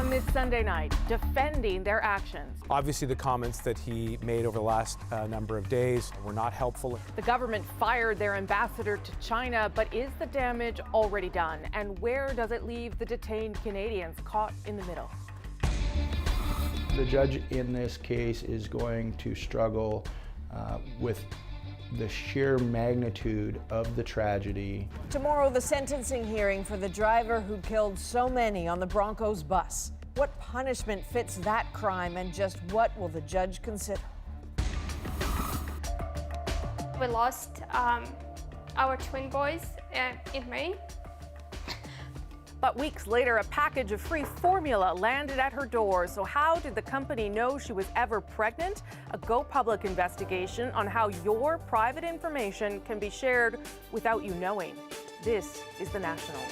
on this Sunday night, defending their actions. Obviously, the comments that he made over the last number of days were not helpful. The government fired their ambassador to China, but is the damage already done? And where does it leave the detained Canadians caught in the middle? The judge in this case is going to struggle with the sheer magnitude of the tragedy. Tomorrow, the sentencing hearing for the driver who killed so many on the Broncos bus. What punishment fits that crime, and just what will the judge consider? We lost our twin boys in May. But weeks later, a package of free formula landed at her door. So how did the company know she was ever pregnant? A Go Public investigation on how your private information can be shared without you knowing. This is The National.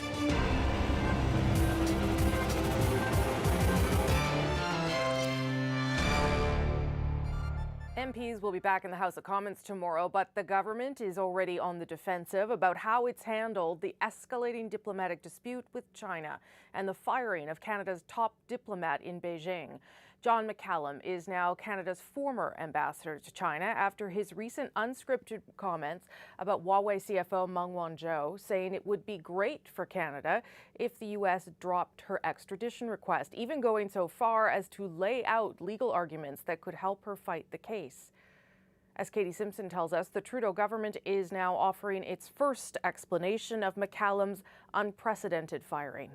MPs will be back in the House of Commons tomorrow, but the government is already on the defensive about how it's handled the escalating diplomatic dispute with China and the firing of Canada's top diplomat in Beijing. John McCallum is now Canada's former ambassador to China after his recent unscripted comments about Huawei CFO Meng Wanzhou, saying it would be great for Canada if the U.S. dropped her extradition request, even going so far as to lay out legal arguments that could help her fight the case. As Katie Simpson tells us, the Trudeau government is now offering its first explanation of McCallum's unprecedented firing.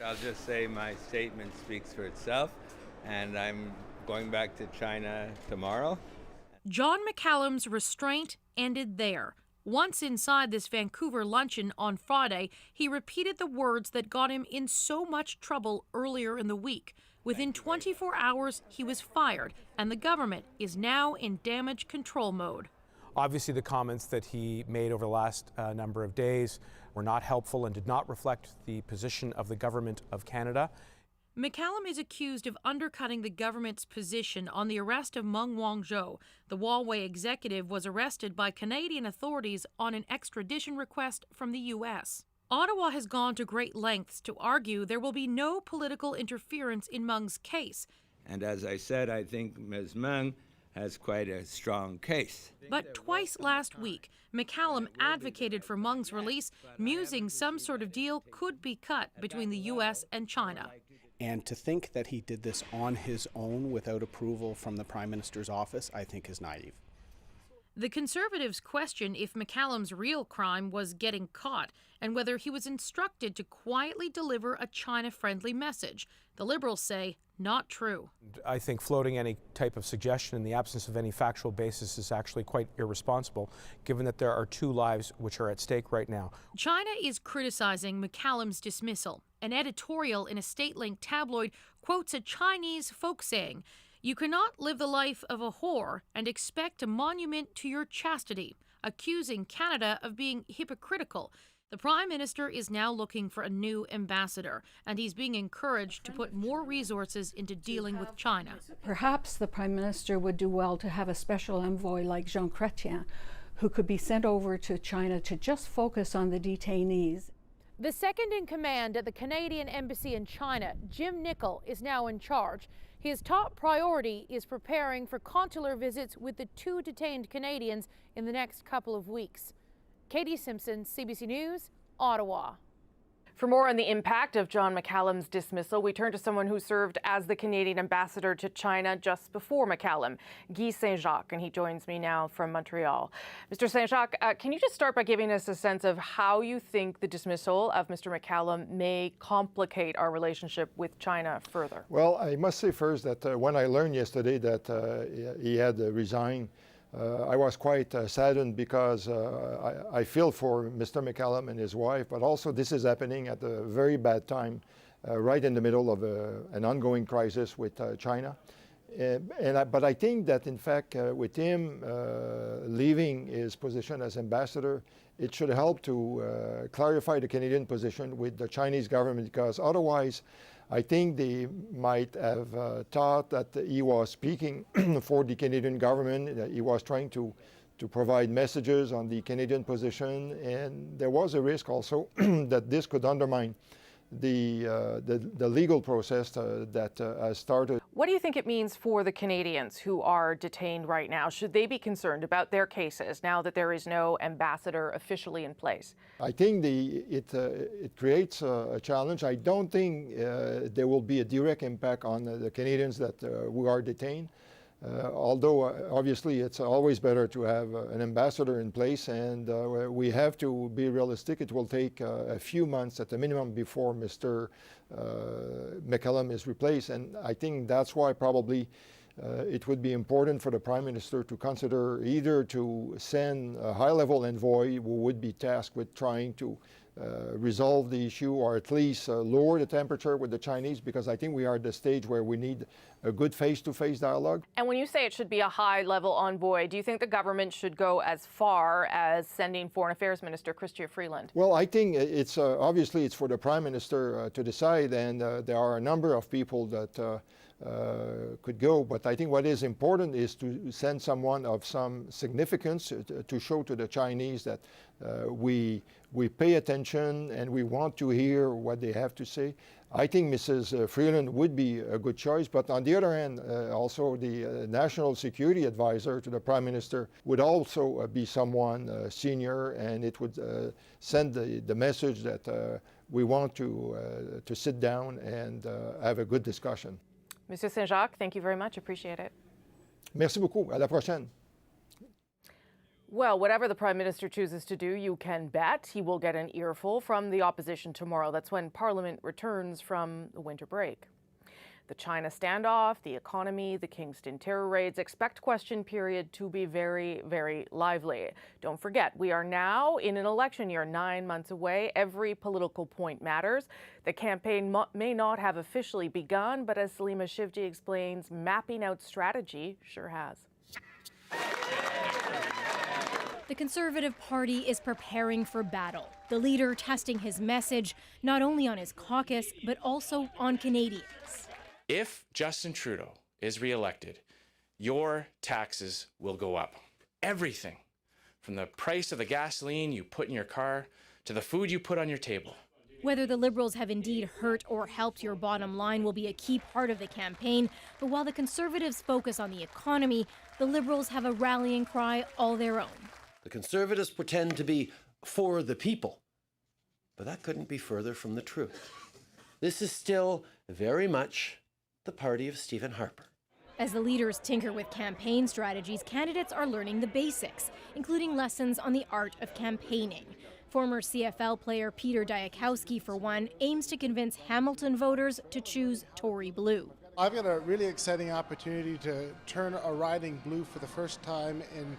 I'll just say my statement speaks for itself, and I'm going back to China tomorrow. John McCallum's restraint ended there. Once inside this Vancouver luncheon on Friday, he repeated the words that got him in so much trouble earlier in the week. Within 24 hours, he was fired, and the government is now in damage control mode. Obviously, the comments that he made over the last number of days were not helpful and did not reflect the position of the government of Canada. McCallum is accused of undercutting the government's position on the arrest of Meng Wanzhou. The Huawei executive was arrested by Canadian authorities on an extradition request from the U.S. Ottawa has gone to great lengths to argue there will be no political interference in Meng's case. And as I said, I think Ms. Meng has quite a strong case. But twice last week, McCallum advocated for Meng's release, musing some sort of deal could be cut between the U.S. and China. And to think that he did this on his own without approval from the Prime Minister's office, I think is naive. The Conservatives question if McCallum's real crime was getting caught and whether he was instructed to quietly deliver a China-friendly message. The Liberals say not true. I think floating any type of suggestion in the absence of any factual basis is actually quite irresponsible, given that there are two lives which are at stake right now. China is criticizing McCallum's dismissal. An editorial in a state-linked tabloid quotes a Chinese folk saying, "You cannot live the life of a whore and expect a monument to your chastity," accusing Canada of being hypocritical. The Prime Minister is now looking for a new ambassador, and he's being encouraged to put more resources into dealing with China. Perhaps the Prime Minister would do well to have a special envoy like Jean Chrétien, who could be sent over to China to just focus on the detainees. The second in command at the Canadian Embassy in China, Jim Nicol, is now in charge. His top priority is preparing for consular visits with the two detained Canadians in the next couple of weeks. Katie Simpson, CBC News, Ottawa. For more on the impact of John McCallum's dismissal, we turn to someone who served as the Canadian ambassador to China just before McCallum, Guy Saint-Jacques, and he joins me now from Montreal. Mr. Saint-Jacques, can you just start by giving us a sense of how you think the dismissal of Mr. McCallum may complicate our relationship with China further? Well, I must say first that when I learned yesterday that he had resigned, I was quite saddened because I feel for Mr. McCallum and his wife, but also this is happening at a very bad time, right in the middle of an ongoing crisis with China. But I think that, in fact, with him leaving his position as ambassador, it should help to clarify the Canadian position with the Chinese government, because otherwise I think they might have thought that he was speaking for the Canadian government, that he was trying to provide messages on the Canadian position, and there was a risk also that this could undermine the legal process that has started. What do you think it means for the Canadians who are detained right now? Should they be concerned about their cases now that there is no ambassador officially in place? I think it creates a challenge. I don't think there will be a direct impact on the Canadians that who are detained. Although obviously it's always better to have an ambassador in place, and we have to be realistic. It will take a few months at the minimum before Mr. McCallum is replaced, and I think that's why probably it would be important for the Prime Minister to consider either to send a high-level envoy who would be tasked with trying to resolve the issue, or at least lower the temperature with the Chinese, because I think we are at the stage where we need a good face-to-face dialogue. And when you say it should be a high-level envoy, do you think the government should go as far as sending Foreign Affairs Minister Chrystia Freeland? Well, I think it's obviously it's for the Prime Minister to decide, and there are a number of people that could go, but I think what is important is to send someone of some significance to show to the Chinese that we pay attention and we want to hear what they have to say. I think Mrs. Freeland would be a good choice, but on the other hand, also the National Security Advisor to the Prime Minister would also be someone senior, and it would send the message that we want to sit down and have a good discussion. Monsieur Saint-Jacques, thank you very much. Appreciate it. Merci beaucoup. À la prochaine. Well, whatever the Prime Minister chooses to do, you can bet he will get an earful from the opposition tomorrow. That's when Parliament returns from the winter break. The China standoff, the economy, the Kingston terror raids, expect question period to be very, very lively. Don't forget, we are now in an election year, 9 months away. Every political point matters. The campaign may not have officially begun, but as Salima Shivji explains, mapping out strategy sure has. The Conservative Party is preparing for battle. The leader testing his message not only on his caucus, but also on Canadians. If Justin Trudeau is re-elected, your taxes will go up. Everything, from the price of the gasoline you put in your car to the food you put on your table. Whether the Liberals have indeed hurt or helped your bottom line will be a key part of the campaign. But while the Conservatives focus on the economy, the Liberals have a rallying cry all their own. The Conservatives pretend to be for the people, but that couldn't be further from the truth. This is still very much the party of Stephen Harper. As the leaders tinker with campaign strategies, candidates are learning the basics, including lessons on the art of campaigning. Former CFL player Peter Diakowski, for one, aims to convince Hamilton voters to choose Tory blue. I've got a really exciting opportunity to turn a riding blue for the first time in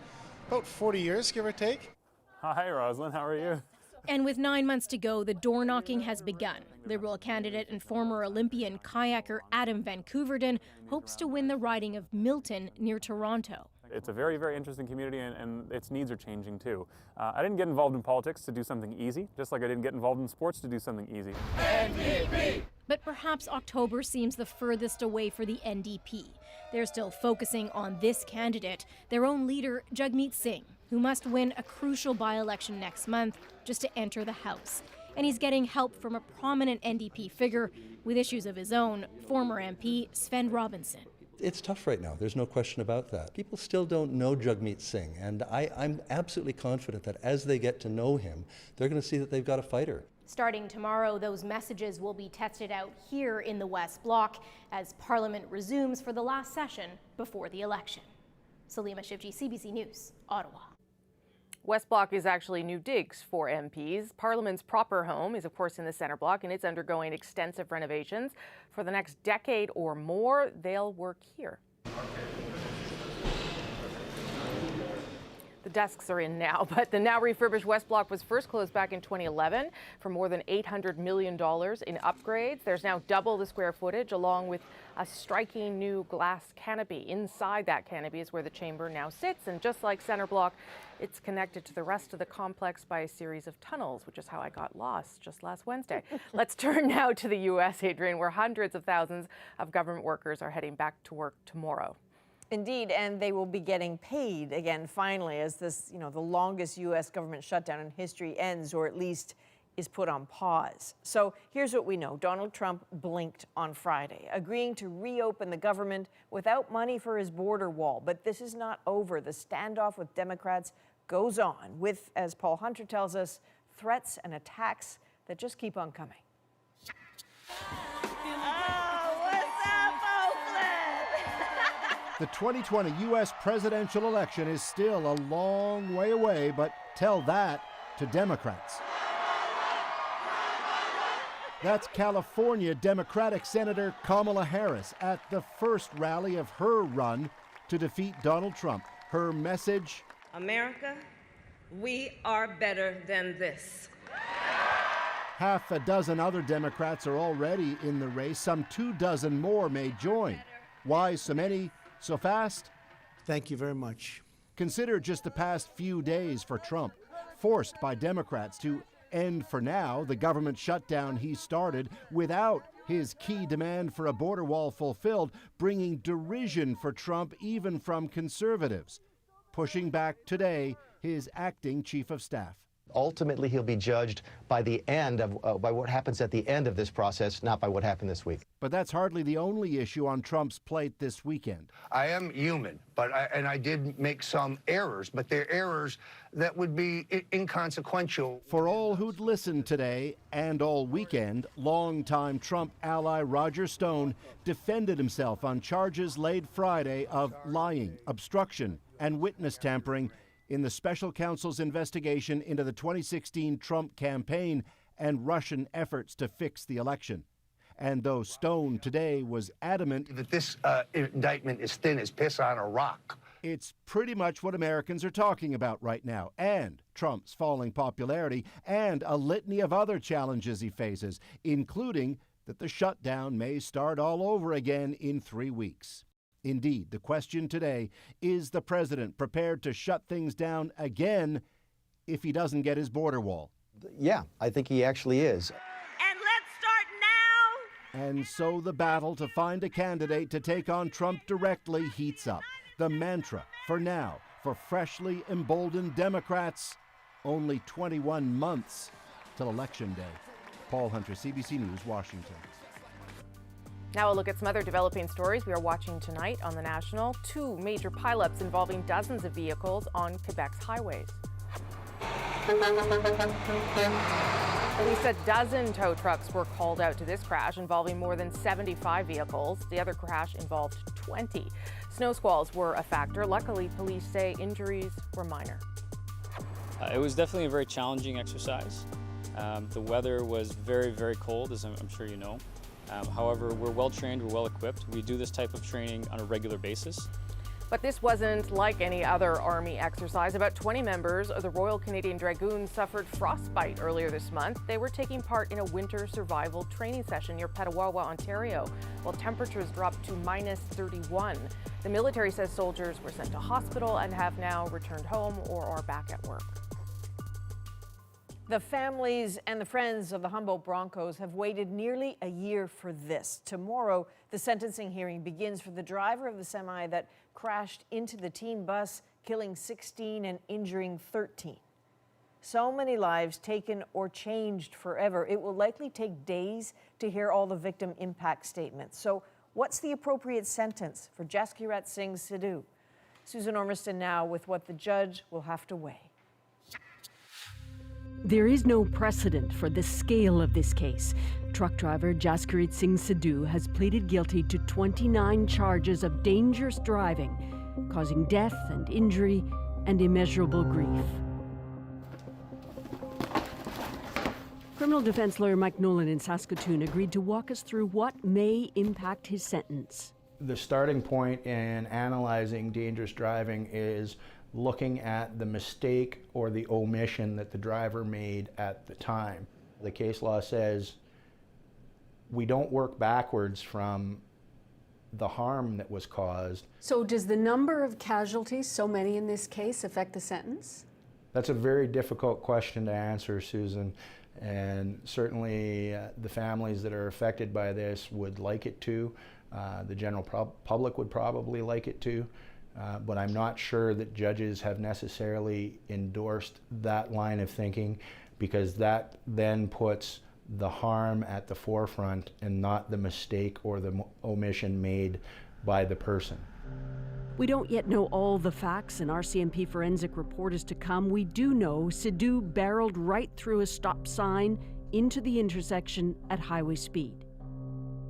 about 40 years, give or take. Hi, Rosalind. How are you? And with 9 months to go, the door knocking has begun. Liberal candidate and former Olympian kayaker Adam Van Couverden hopes to win the riding of Milton near Toronto. It's a very, very interesting community, and its needs are changing too. I didn't get involved in politics to do something easy, just like I didn't get involved in sports to do something easy. NDP! But perhaps October seems the furthest away for the NDP. They're still focusing on this candidate, their own leader, Jagmeet Singh, who must win a crucial by-election next month just to enter the House. And he's getting help from a prominent NDP figure with issues of his own, former MP Sven Robinson. It's tough right now, there's no question about that. People still don't know Jagmeet Singh, and I'm absolutely confident that as they get to know him, they're going to see that they've got a fighter. Starting tomorrow, those messages will be tested out here in the West Block as Parliament resumes for the last session before the election. Salima Shivji, CBC News, Ottawa. West Block is actually new digs for MPs. Parliament's proper home is, of course, in the centre block, and it's undergoing extensive renovations. For the next decade or more, they'll work here. The desks are in now, but the now refurbished West Block was first closed back in 2011 for more than $800 million in upgrades. There's now double the square footage, along with a striking new glass canopy. Inside that canopy is where the chamber now sits, and just like Centre Block, it's connected to the rest of the complex by a series of tunnels, which is how I got lost just last Wednesday. Let's turn now to the U.S., Adrian, where hundreds of thousands of government workers are heading back to work tomorrow. Indeed, and they will be getting paid again finally as this, the longest U.S. government shutdown in history ends, or at least is put on pause. So here's what we know. Donald Trump blinked on Friday, agreeing to reopen the government without money for his border wall. But this is not over. The standoff with Democrats goes on with, as Paul Hunter tells us, threats and attacks that just keep on coming. The 2020 U.S. presidential election is still a long way away, but tell that to Democrats. That's California Democratic Senator Kamala Harris at the first rally of her run to defeat Donald Trump. Her message: America, we are better than this. Half a dozen other Democrats are already in the race. Some 24 more may join. Why so many so fast? Thank you very much. Consider just the past few days for Trump, forced by Democrats to end for now the government shutdown he started without his key demand for a border wall fulfilled, bringing derision for Trump even from conservatives. Pushing back today his acting chief of staff. Ultimately, he'll be judged by the end of by what happens at the end of this process, not by what happened this week. But that's hardly the only issue on Trump's plate this weekend. I am human, but I did make some errors, but they're errors that would be inconsequential. For all who'd listened today and all weekend, longtime Trump ally Roger Stone defended himself on charges laid Friday of lying, obstruction, and witness tampering in the special counsel's investigation into the 2016 Trump campaign and Russian efforts to fix the election. And though Stone today was adamant that this indictment is thin as piss on a rock, it's pretty much what Americans are talking about right now, and Trump's falling popularity and a litany of other challenges he faces, including that the shutdown may start all over again in 3 weeks. Indeed, the question today, is the president prepared to shut things down again if he doesn't get his border wall? Yeah, I think he actually is. And let's start now! And so the battle to find a candidate to take on Trump directly heats up. The mantra, for now, for freshly emboldened Democrats, only 21 months till Election Day. Paul Hunter, CBC News, Washington. Now a look at some other developing stories we are watching tonight on The National. 2 major pileups involving dozens of vehicles on Quebec's highways. At least a dozen tow trucks were called out to this crash involving more than 75 vehicles. The other crash involved 20. Snow squalls were a factor. Luckily, police say injuries were minor. It was definitely a very challenging exercise. The weather was very, very cold, as I'm sure you know. However, we're well trained, we're well equipped. We do this type of training on a regular basis. But this wasn't like any other Army exercise. About 20 members of the Royal Canadian Dragoons suffered frostbite earlier this month. They were taking part in a winter survival training session near Petawawa, Ontario, while temperatures dropped to -31. The military says soldiers were sent to hospital and have now returned home or are back at work. The families and the friends of the Humboldt Broncos have waited nearly a year for this. Tomorrow, the sentencing hearing begins for the driver of the semi that crashed into the team bus, killing 16 and injuring 13. So many lives taken or changed forever. It will likely take days to hear all the victim impact statements. So what's the appropriate sentence for Jaskirat Singh Sidhu? Susan Ormiston now with what the judge will have to weigh. There is no precedent for the scale of this case. Truck driver Jaskirat Singh Sidhu has pleaded guilty to 29 charges of dangerous driving, causing death and injury and immeasurable grief. Criminal defense lawyer Mike Nolan in Saskatoon agreed to walk us through what may impact his sentence. The starting point in analyzing dangerous driving is looking at the mistake or the omission that the driver made at the time. The case law says we don't work backwards from the harm that was caused. So does the number of casualties, so many in this case, affect the sentence? That's a very difficult question to answer, Susan, and certainly the families that are affected by this would like it to. The general public would probably like it to. But I'm not sure that judges have necessarily endorsed that line of thinking. because that then puts the harm at the forefront and not the mistake or the omission made by the person. We don't yet know all the facts, and RCMP forensic report is to come. We do know Sidhu barreled right through a stop sign into the intersection at highway speed.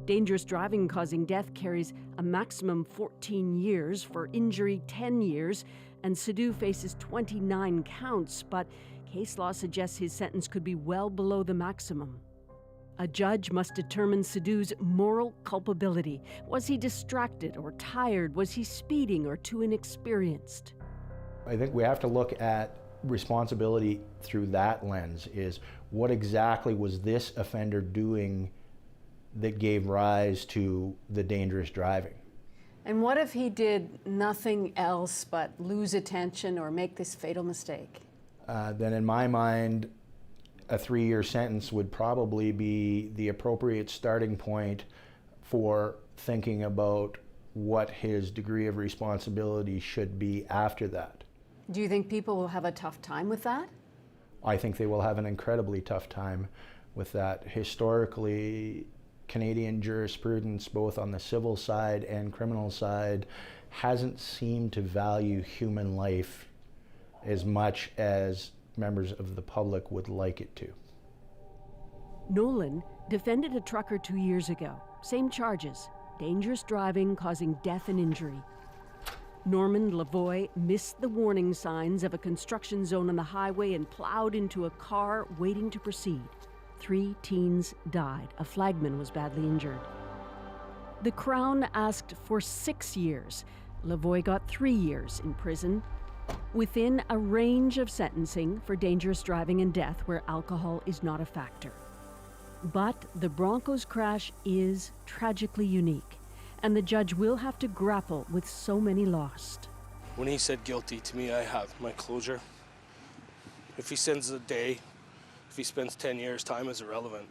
Dangerous driving causing death carries a maximum 14 years, for injury 10 years, and Sidhu faces 29 counts, but case law suggests his sentence could be well below the maximum. A judge must determine Sidhu's moral culpability. Was he distracted or tired? Was he speeding or too inexperienced? I think we have to look at responsibility through that lens, is what exactly was this offender doing that gave rise to the dangerous driving? And what if he did nothing else but lose attention or make this fatal mistake? Then in my mind, a 3-year sentence would probably be the appropriate starting point for thinking about what his degree of responsibility should be after that. Do you think people will have a tough time with that? I think they will have an incredibly tough time with that. Historically, Canadian jurisprudence, both on the civil side and criminal side, hasn't seemed to value human life as much as members of the public would like it to. Nolan defended a trucker 2 years ago. Same charges, dangerous driving causing death and injury. Norman Lavoie missed the warning signs of a construction zone on the highway and plowed into a car waiting to proceed. 3 teens died. A flagman was badly injured. The Crown asked for 6 years. Lavoie got 3 years in prison, within a range of sentencing for dangerous driving and death where alcohol is not a factor. But the Broncos crash is tragically unique, and the judge will have to grapple with so many lost. When he said guilty to me, I have my closure. If he sends a day, if he spends 10 years, time is irrelevant.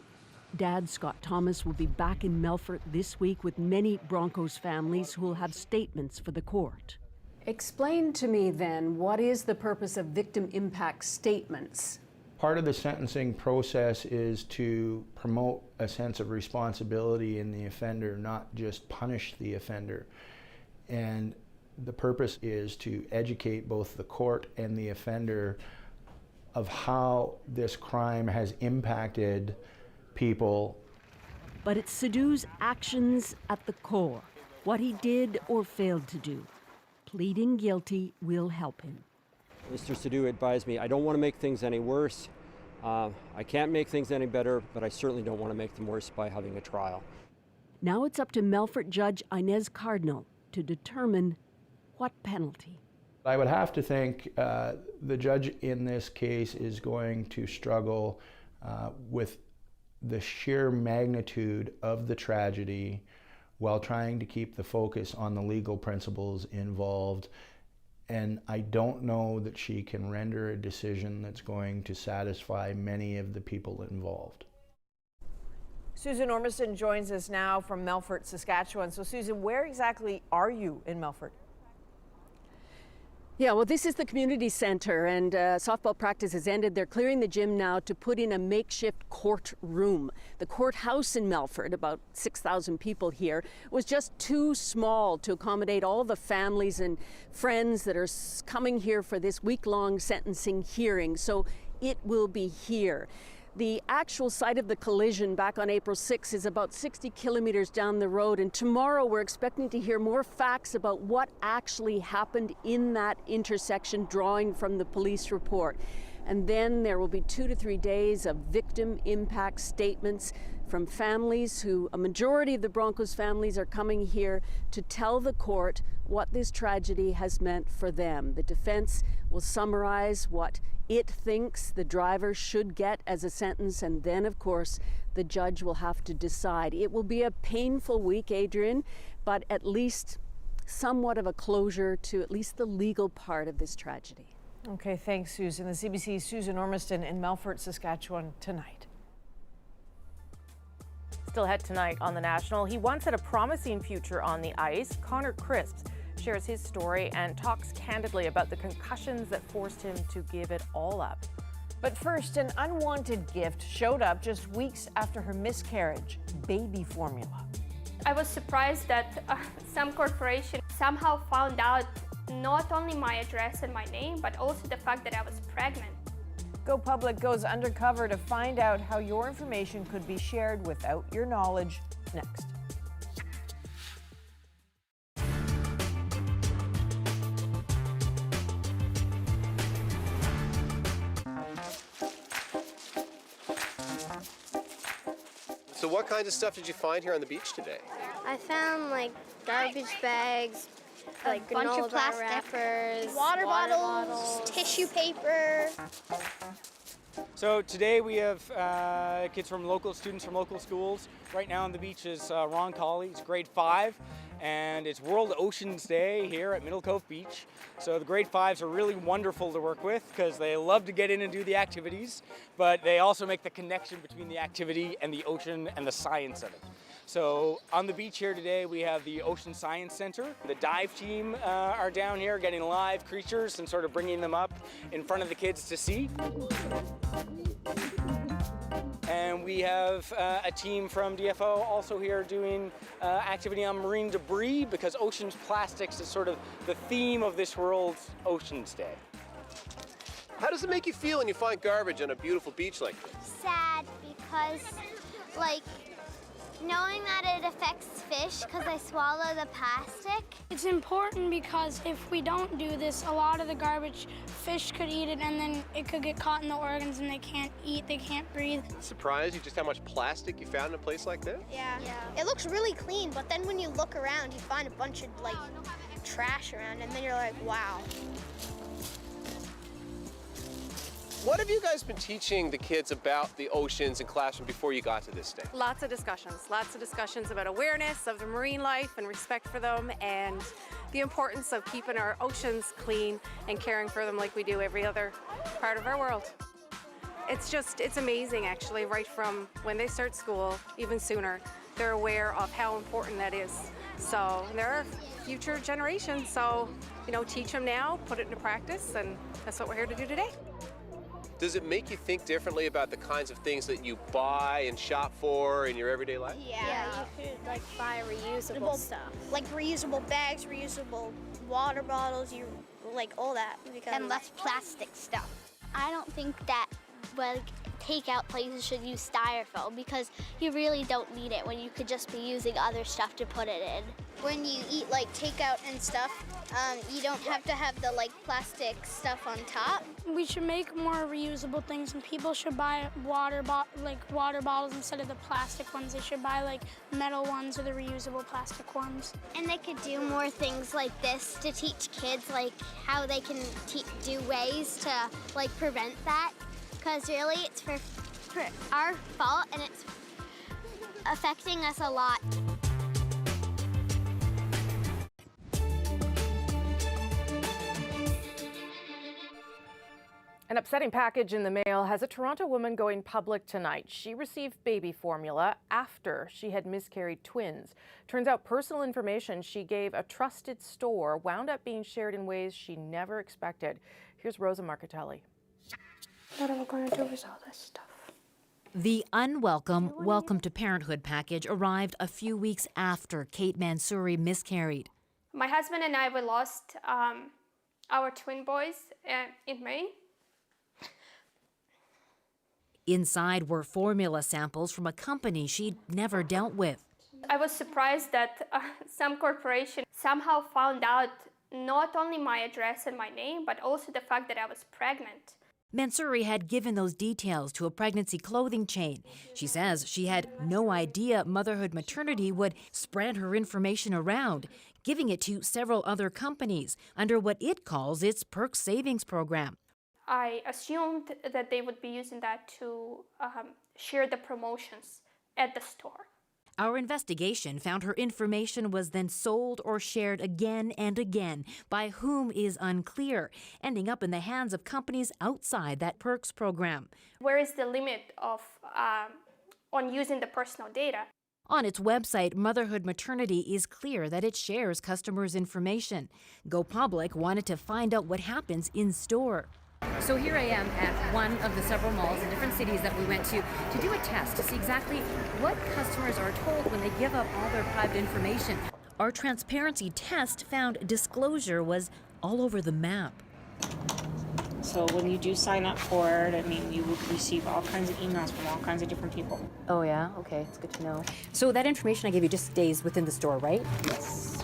Dad Scott Thomas will be back in Melfort this week with many Broncos families who will have statements for the court. Explain to me then, what is the purpose of victim impact statements? Part of the sentencing process is to promote a sense of responsibility in the offender, not just punish the offender. And the purpose is to educate both the court and the offender of how this crime has impacted people. But it's Sidhu's actions at the core, what he did or failed to do. Pleading guilty will help him. Mr. Sidhu advised me, I don't want to make things any worse. I can't make things any better, but I certainly don't want to make them worse by having a trial. Now it's up to Melfort Judge Inez Cardinal to determine what penalty. I would have to think the judge in this case is going to struggle with the sheer magnitude of the tragedy while trying to keep the focus on the legal principles involved. And I don't know that she can render a decision that's going to satisfy many of the people involved. Susan Ormiston joins us now from Melfort, Saskatchewan. So Susan, where exactly are you in Melfort? Yeah, well, this is the community center, and softball practice has ended. They're clearing the gym now to put in a makeshift courtroom. The courthouse in Melfort, about 6,000 people here, was just too small to accommodate all the families and friends that are coming here for this week-long sentencing hearing. So it will be here. The actual site of the collision back on April 6 is about 60 kilometers down the road, and tomorrow we're expecting to hear more facts about what actually happened in that intersection, drawing from the police report. And then there will be 2 to 3 days of victim impact statements from families who, a majority of the Broncos families are coming here to tell the court what this tragedy has meant for them. The defense will summarize what it thinks the driver should get as a sentence, and then, of course, the judge will have to decide. It will be a painful week, Adrian, but at least somewhat of a closure to at least the legal part of this tragedy. Okay, thanks, Susan. The CBC's Susan Ormiston in Melfort, Saskatchewan tonight. Still ahead tonight on The National, he once had a promising future on the ice. Connor Crisp shares his story and talks candidly about the concussions that forced him to give it all up. But first, an unwanted gift showed up just weeks after her miscarriage: baby formula. I was surprised that some corporation somehow found out not only my address and my name, but also the fact that I was pregnant. Go Public goes undercover to find out how your information could be shared without your knowledge. Next. So what kinds of stuff did you find here on the beach today? I found like garbage bags, like bunch of granola plastic wrappers, water bottles, tissue paper. So today we have students from local schools. Right now on the beach is Ron Colley, he's grade 5, and it's World Oceans Day here at Middle Cove Beach. So the grade 5s are really wonderful to work with because they love to get in and do the activities, but they also make the connection between the activity and the ocean and the science of it. So on the beach here today, we have the Ocean Science Center. The dive team are down here getting live creatures and sort of bringing them up in front of the kids to see. And we have a team from DFO also here doing activity on marine debris because oceans plastics is sort of the theme of this World Oceans Day. How does it make you feel when you find garbage on a beautiful beach like this? Sad because, like, knowing that it affects fish because I swallow the plastic. It's important because if we don't do this, a lot of the garbage, fish could eat it and then it could get caught in the organs and they can't eat, they can't breathe. Surprised you just how much plastic you found in a place like this? Yeah. It looks really clean, but then when you look around, you find a bunch of like trash around and then you're like, wow. What have you guys been teaching the kids about the oceans in classroom before you got to this day? Lots of discussions about awareness of the marine life and respect for them and the importance of keeping our oceans clean and caring for them like we do every other part of our world. It's amazing actually, right from when they start school, even sooner, they're aware of how important that is. So there are future generations, so teach them now, put it into practice, and that's what we're here to do today. Does it make you think differently about the kinds of things that you buy and shop for in your everyday life? Yeah, you could like buy reusable stuff. Like reusable bags, reusable water bottles, like all that. And less plastic stuff. I don't think that takeout places should use styrofoam because you really don't need it when you could just be using other stuff to put it in. When you eat like takeout and stuff, you don't have to have the plastic stuff on top. We should make more reusable things, and people should buy water bottles instead of the plastic ones. They should buy metal ones or the reusable plastic ones. And they could do more things like this to teach kids how they can do ways to prevent that. Because really, it's for our fault, and it's affecting us a lot. An upsetting package in the mail has a Toronto woman going public tonight. She received baby formula after she had miscarried twins. Turns out personal information she gave a trusted store wound up being shared in ways she never expected. Here's Rosa Marcatelli. What am I going to do with all this stuff? The unwelcome Welcome to Parenthood package arrived a few weeks after Kate Mansouri miscarried. My husband and I, we lost our twin boys in May. Inside were formula samples from a company she'd never dealt with. I was surprised that some corporation somehow found out not only my address and my name, but also the fact that I was pregnant. Mansouri had given those details to a pregnancy clothing chain. She says she had no idea Motherhood Maternity would spread her information around, giving it to several other companies under what it calls its Perks Savings Program. I assumed that they would be using that to share the promotions at the store. Our investigation found her information was then sold or shared again and again, by whom is unclear, ending up in the hands of companies outside that Perks program. Where is the limit of on using the personal data? On its website, Motherhood Maternity is clear that it shares customers' information. Go Public wanted to find out what happens in store. So here I am at one of the several malls in different cities that we went to do a test to see exactly what customers are told when they give up all their private information. Our transparency test found disclosure was all over the map. So when you do sign up for it, I mean, you will receive all kinds of emails from all kinds of different people. Oh yeah? Okay, it's good to know. So that information I gave you just stays within the store, right? Yes.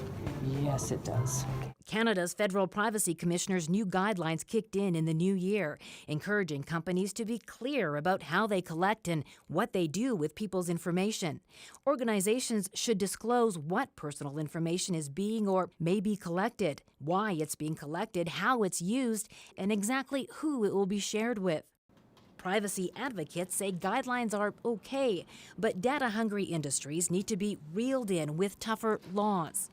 Yes, it does. Canada's Federal Privacy Commissioner's new guidelines kicked in the new year, encouraging companies to be clear about how they collect and what they do with people's information. Organizations should disclose what personal information is being or may be collected, why it's being collected, how it's used, and exactly who it will be shared with. Privacy advocates say guidelines are okay, but data-hungry industries need to be reeled in with tougher laws.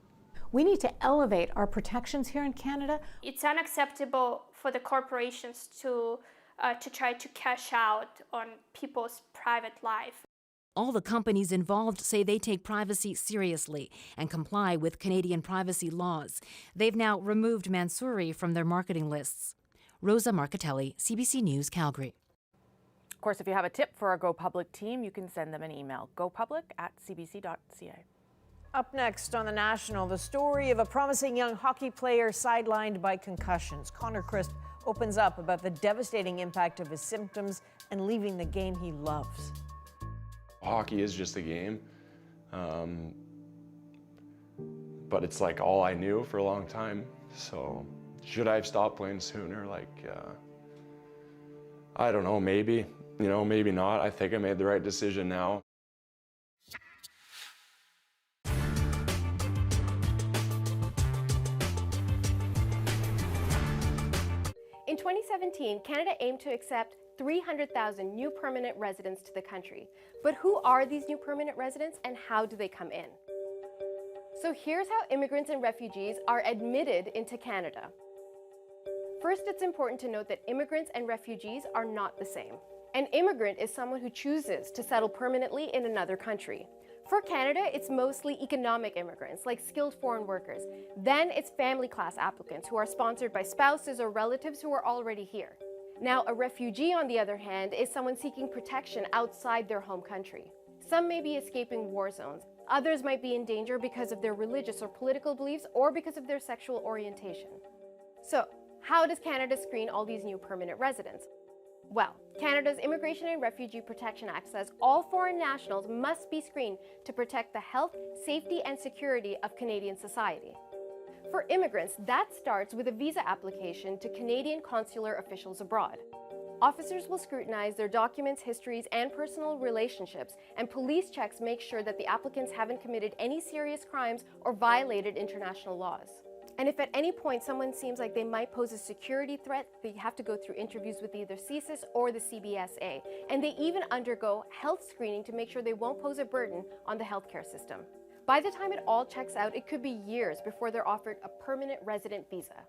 We need to elevate our protections here in Canada. It's unacceptable for the corporations to try to cash out on people's private life. All the companies involved say they take privacy seriously and comply with Canadian privacy laws. They've now removed Mansouri from their marketing lists. Rosa Marcatelli, CBC News, Calgary. Of course, if you have a tip for our Go Public team, you can send them an email, gopublic@cbc.ca. Up next on The National, the story of a promising young hockey player sidelined by concussions. Connor Crisp opens up about the devastating impact of his symptoms and leaving the game he loves. Hockey is just a game, but it's like all I knew for a long time. So should I have stopped playing sooner? I don't know, maybe, maybe not. I think I made the right decision now. In 2017, Canada aimed to accept 300,000 new permanent residents to the country. But who are these new permanent residents and how do they come in? So here's how immigrants and refugees are admitted into Canada. First, it's important to note that immigrants and refugees are not the same. An immigrant is someone who chooses to settle permanently in another country. For Canada, it's mostly economic immigrants, like skilled foreign workers. Then it's family class applicants who are sponsored by spouses or relatives who are already here. Now, a refugee, on the other hand, is someone seeking protection outside their home country. Some may be escaping war zones. Others might be in danger because of their religious or political beliefs or because of their sexual orientation. So, how does Canada screen all these new permanent residents? Well, Canada's Immigration and Refugee Protection Act says all foreign nationals must be screened to protect the health, safety, and security of Canadian society. For immigrants, that starts with a visa application to Canadian consular officials abroad. Officers will scrutinize their documents, histories, and personal relationships, and police checks make sure that the applicants haven't committed any serious crimes or violated international laws. And if at any point someone seems like they might pose a security threat, they have to go through interviews with either CSIS or the CBSA. And they even undergo health screening to make sure they won't pose a burden on the healthcare system. By the time it all checks out, it could be years before they're offered a permanent resident visa.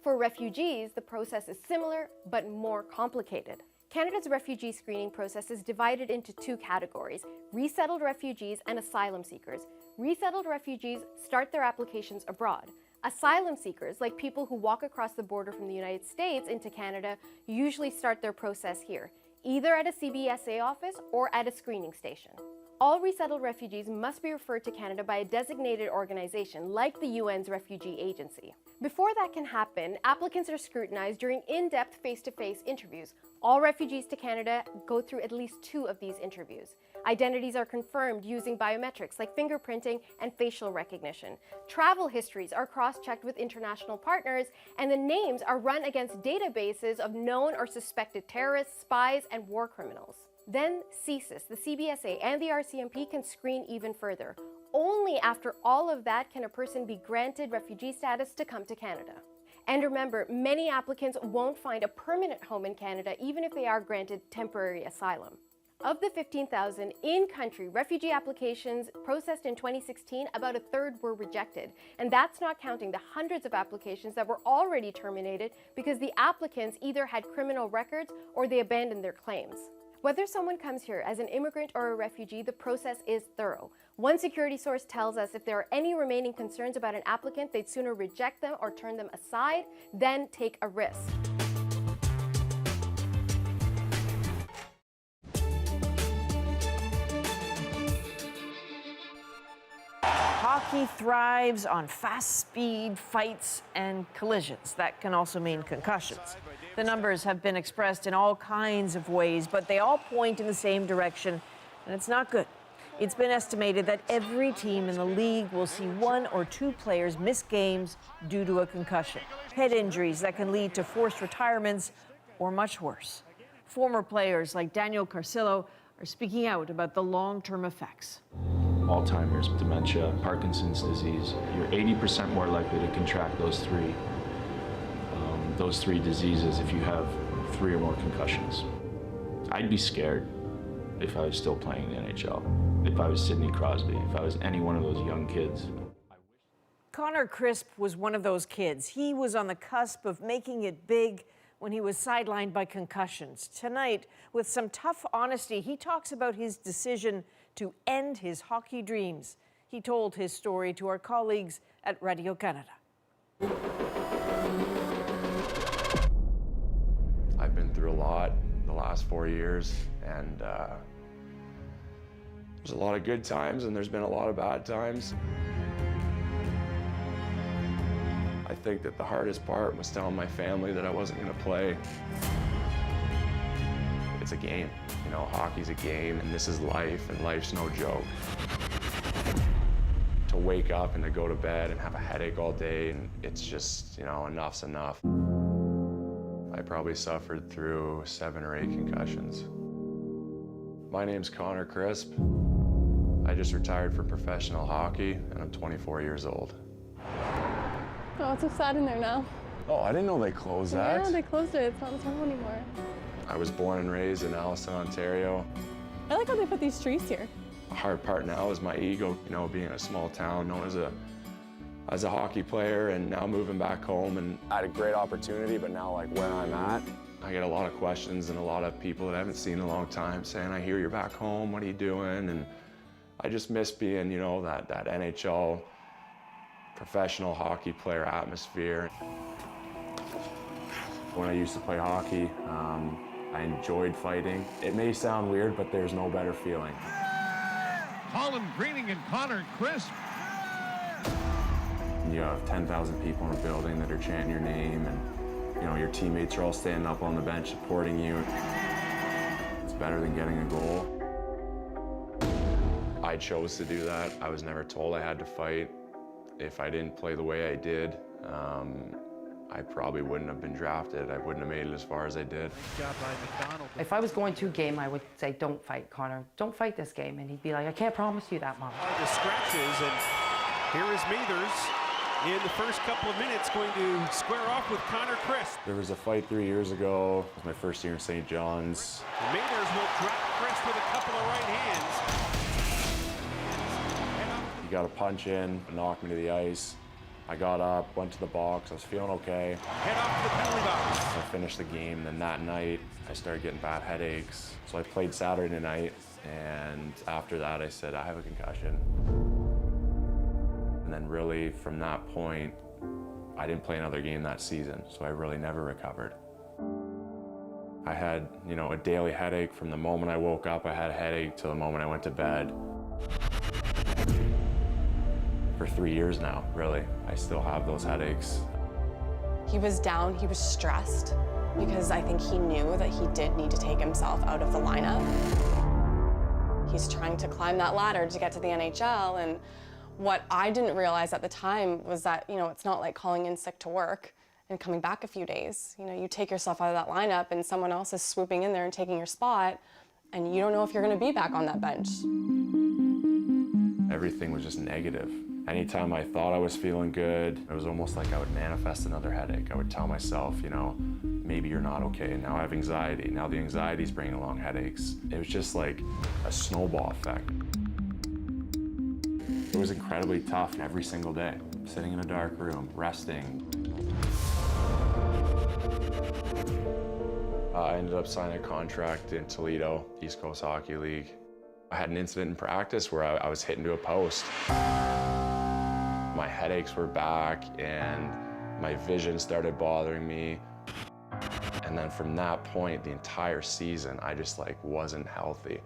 For refugees, the process is similar but more complicated. Canada's refugee screening process is divided into two categories: resettled refugees and asylum seekers. Resettled refugees start their applications abroad. Asylum seekers, like people who walk across the border from the United States into Canada, usually start their process here, either at a CBSA office or at a screening station. All resettled refugees must be referred to Canada by a designated organization, like the UN's Refugee Agency. Before that can happen, applicants are scrutinized during in-depth face-to-face interviews. All refugees to Canada go through at least 2 of these interviews. Identities are confirmed using biometrics like fingerprinting and facial recognition. Travel histories are cross-checked with international partners, and the names are run against databases of known or suspected terrorists, spies, and war criminals. Then CSIS, the CBSA, and the RCMP can screen even further. Only after all of that can a person be granted refugee status to come to Canada. And remember, many applicants won't find a permanent home in Canada even if they are granted temporary asylum. Of the 15,000 in-country refugee applications processed in 2016, about a third were rejected. And that's not counting the hundreds of applications that were already terminated because the applicants either had criminal records or they abandoned their claims. Whether someone comes here as an immigrant or a refugee, the process is thorough. One security source tells us if there are any remaining concerns about an applicant, they'd sooner reject them or turn them aside than take a risk. Hockey thrives on fast speed, fights, and collisions. That can also mean concussions. The numbers have been expressed in all kinds of ways, but they all point in the same direction, and it's not good. It's been estimated that every team in the league will see 1 or 2 players miss games due to a concussion. Head injuries that can lead to forced retirements or much worse. Former players like Daniel Carcillo are speaking out about the long-term effects. Alzheimer's, dementia, Parkinson's disease, you're 80% more likely to contract those three diseases if you have 3 or more concussions. I'd be scared if I was still playing in the NHL, if I was Sidney Crosby, if I was any one of those young kids. Connor Crisp was one of those kids. He was on the cusp of making it big when he was sidelined by concussions. Tonight, with some tough honesty, he talks about his decision to end his hockey dreams. He told his story to our colleagues at Radio Canada. I've been through a lot the last 4 years, and there's a lot of good times and there's been a lot of bad times. I think that the hardest part was telling my family that I wasn't going to play. It's a game, you know, hockey's a game, and this is life, and life's no joke. To wake up and to go to bed and have a headache all day, and it's just, you know, enough's enough. I probably suffered through 7 or 8 concussions. My name's Connor Crisp. I just retired from professional hockey, and I'm 24 years old. Oh, it's so sad in there now. Oh, I didn't know they closed that. Yeah, they closed it. It's not the tunnel anymore. I was born and raised in Alliston, Ontario. I like how they put these trees here. The hard part now is my ego, you know, being in a small town, known as a hockey player, and now moving back home, and I had a great opportunity, but now like where I'm at, I get a lot of questions and a lot of people that I haven't seen in a long time saying, I hear you're back home, what are you doing? And I just miss being, you know, that NHL professional hockey player atmosphere. When I used to play hockey, I enjoyed fighting. It may sound weird, but there's no better feeling. Colin Greening and Connor Crisp. You have 10,000 people in a building that are chanting your name, and you know your teammates are all standing up on the bench supporting you. It's better than getting a goal. I chose to do that. I was never told I had to fight. If I didn't play the way I did, I probably wouldn't have been drafted. I wouldn't have made it as far as I did. If I was going to a game, I would say, don't fight, Connor. Don't fight this game. And he'd be like, I can't promise you that, Mom. The scratches, and here is Mathers in the first couple of minutes going to square off with Connor Crisp. There was a fight 3 years ago. It was my first year in St. John's. Mathers will drop Crisp with a couple of right hands. He got a punch in, knocked me to the ice. I got up, went to the box, I was feeling okay. Head off to the penalty box. I finished the game, then that night, I started getting bad headaches. So I played Saturday night, and after that I said, I have a concussion. And then really, from that point, I didn't play another game that season, so I really never recovered. I had, you know, a daily headache from the moment I woke up. I had a headache till the moment I went to bed. For 3 years now, really. I still have those headaches. He was down, he was stressed, because I think he knew that he did need to take himself out of the lineup. He's trying to climb that ladder to get to the NHL, and what I didn't realize at the time was that, you know, it's not like calling in sick to work and coming back a few days. You know, you take yourself out of that lineup and someone else is swooping in there and taking your spot, and you don't know if you're gonna be back on that bench. Everything was just negative. Anytime I thought I was feeling good, it was almost like I would manifest another headache. I would tell myself, you know, maybe you're not okay. Now I have anxiety. Now the anxiety's bringing along headaches. It was just like a snowball effect. It was incredibly tough every single day. Sitting in a dark room, resting. I ended up signing a contract in Toledo, East Coast Hockey League. I had an incident in practice where I was hit into a post. My headaches were back and my vision started bothering me. And then from that point, the entire season, I just like wasn't healthy.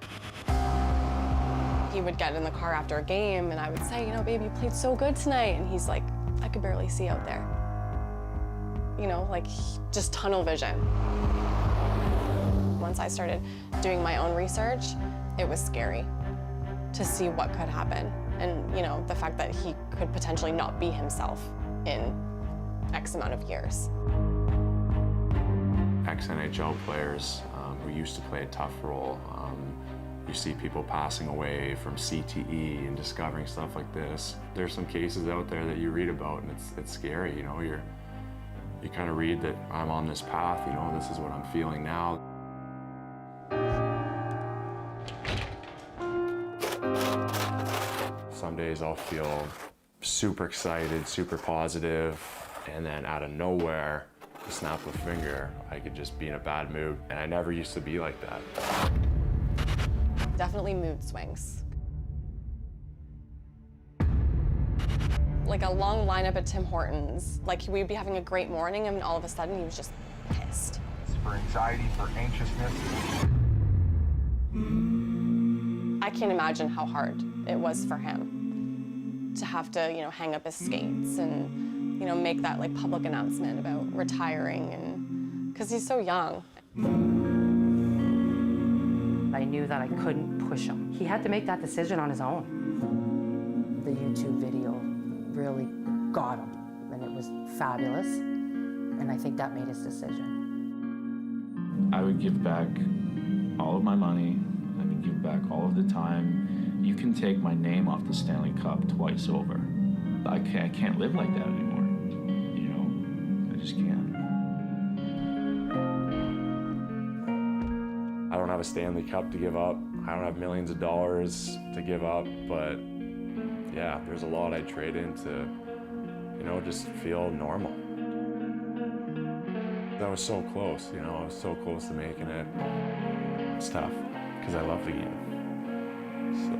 He would get in the car after a game and I would say, you know, babe, you played so good tonight. And he's like, I could barely see out there. You know, like just tunnel vision. Once I started doing my own research, it was scary to see what could happen. And, you know, the fact that he could potentially not be himself in X amount of years. Ex-NHL players who used to play a tough role. You see people passing away from CTE and discovering stuff like this. There's some cases out there that you read about, and it's scary. You know, you kind of read that I'm on this path. You know, this is what I'm feeling now. Some days I'll feel super excited, super positive, and then out of nowhere, the snap of a finger, I could just be in a bad mood. And I never used to be like that. Definitely mood swings. Like a long lineup at Tim Hortons, like we'd be having a great morning and all of a sudden he was just pissed. For anxiety, for anxiousness. I can't imagine how hard it was for him to have to, you know, hang up his skates and, you know, make that like public announcement about retiring, and because he's so young. I knew that I couldn't push him. He had to make that decision on his own. The YouTube video really got him, and it was fabulous, and I think that made his decision. I would give back all of my money. I would give back all of the time. You can take my name off the Stanley Cup twice over. I can't live like that anymore. You know, I just can't. I don't have a Stanley Cup to give up. I don't have millions of dollars to give up, but yeah, there's a lot I'd trade in to, you know, just feel normal. I was so close, you know, I was so close to making it. It's tough, because I love the game, so.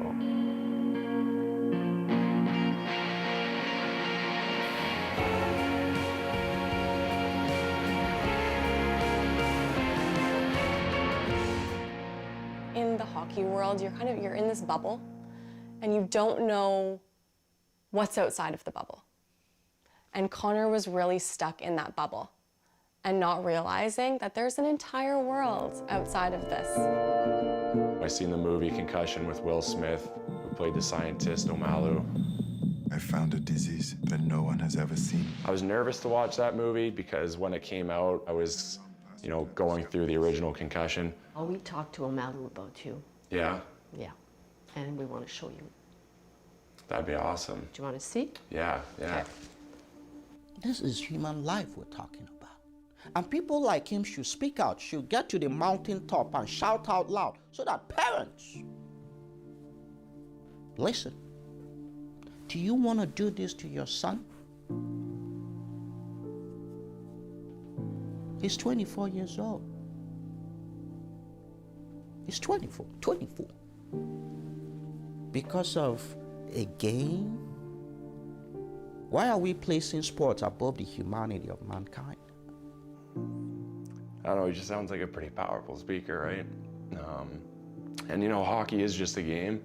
In the hockey world, you're in this bubble and you don't know what's outside of the bubble. And Connor was really stuck in that bubble and not realizing that there's an entire world outside of this. I seen the movie Concussion with Will Smith, who played the scientist Omalu. I found a disease that no one has ever seen. I was nervous to watch that movie because when it came out, I was, you know, going through the original Concussion. Oh, we talked to Omalu about you. Yeah? Yeah, and we want to show you. That'd be awesome. Do you want to see? Yeah, yeah. Okay. This is human life we're talking about. And people like him should speak out, should get to the mountaintop and shout out loud so that parents listen. Do you want to do this to your son? He's 24 years old. He's 24. Because of a game? Why are we placing sports above the humanity of mankind? I don't know, he just sounds like a pretty powerful speaker, right? And you know, hockey is just a game.